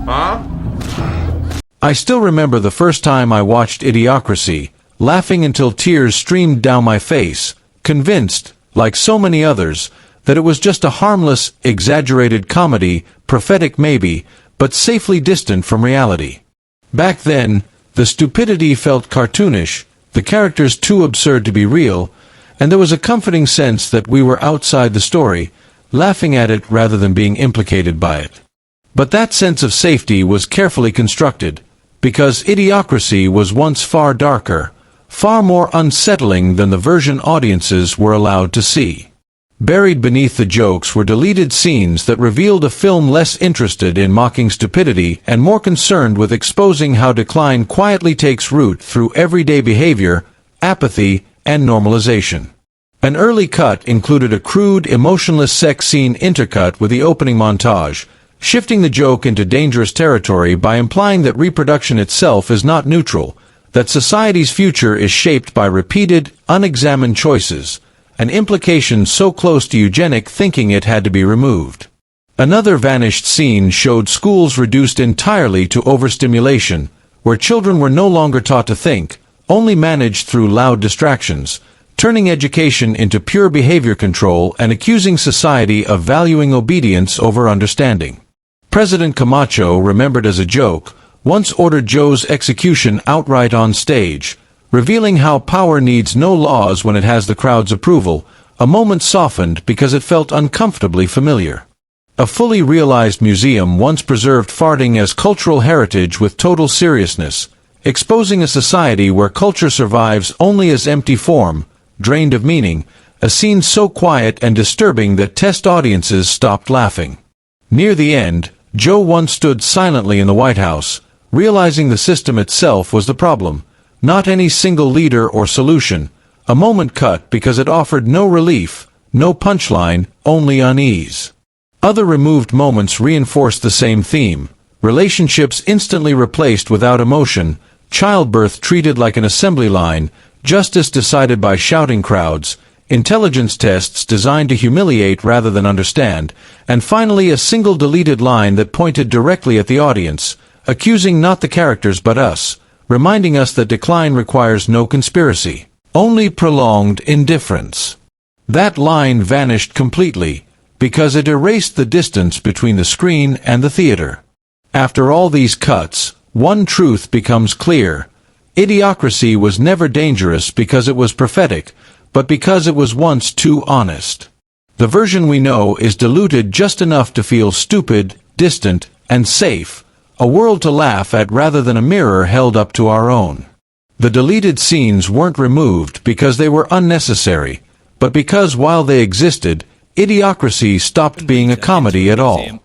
Huh? I still remember the first time I watched Idiocracy, laughing until tears streamed down my face, convinced, like so many others, that it was just a harmless, exaggerated comedy, prophetic maybe, but safely distant from reality. Back then, the stupidity felt cartoonish, the characters too absurd to be real, and there was a comforting sense that we were outside the story, laughing at it rather than being implicated by it. But that sense of safety was carefully constructed, because Idiocracy was once far darker, far more unsettling than the version audiences were allowed to see. Buried beneath the jokes were deleted scenes that revealed a film less interested in mocking stupidity and more concerned with exposing how decline quietly takes root through everyday behavior, apathy, and normalization. An early cut included a crude, emotionless sex scene intercut with the opening montage, shifting the joke into dangerous territory by implying that reproduction itself is not neutral, that society's future is shaped by repeated, unexamined choices, an implication so close to eugenic thinking it had to be removed. Another vanished scene showed schools reduced entirely to overstimulation, where children were no longer taught to think, only managed through loud distractions, turning education into pure behavior control and accusing society of valuing obedience over understanding. President Camacho, remembered as a joke, once ordered Joe's execution outright on stage, revealing how power needs no laws when it has the crowd's approval. A moment softened because it felt uncomfortably familiar. A fully realized museum once preserved farting as cultural heritage with total seriousness, exposing a society where culture survives only as empty form, drained of meaning, a scene so quiet and disturbing that test audiences stopped laughing. Near the end, Joe once stood silently in the White House, realizing the system itself was the problem, not any single leader or solution, a moment cut because it offered no relief, no punchline, only unease. Other removed moments reinforced the same theme, relationships instantly replaced without emotion, childbirth treated like an assembly line, justice decided by shouting crowds, intelligence tests designed to humiliate rather than understand, and finally a single deleted line that pointed directly at the audience, accusing not the characters but us, reminding us that decline requires no conspiracy, only prolonged indifference. That line vanished completely, because it erased the distance between the screen and the theater. After all these cuts, one truth becomes clear. Idiocracy was never dangerous because it was prophetic, but because it was once too honest. The version we know is diluted just enough to feel stupid, distant, and safe, a world to laugh at rather than a mirror held up to our own. The deleted scenes weren't removed because they were unnecessary, but because while they existed, Idiocracy stopped being a comedy at all.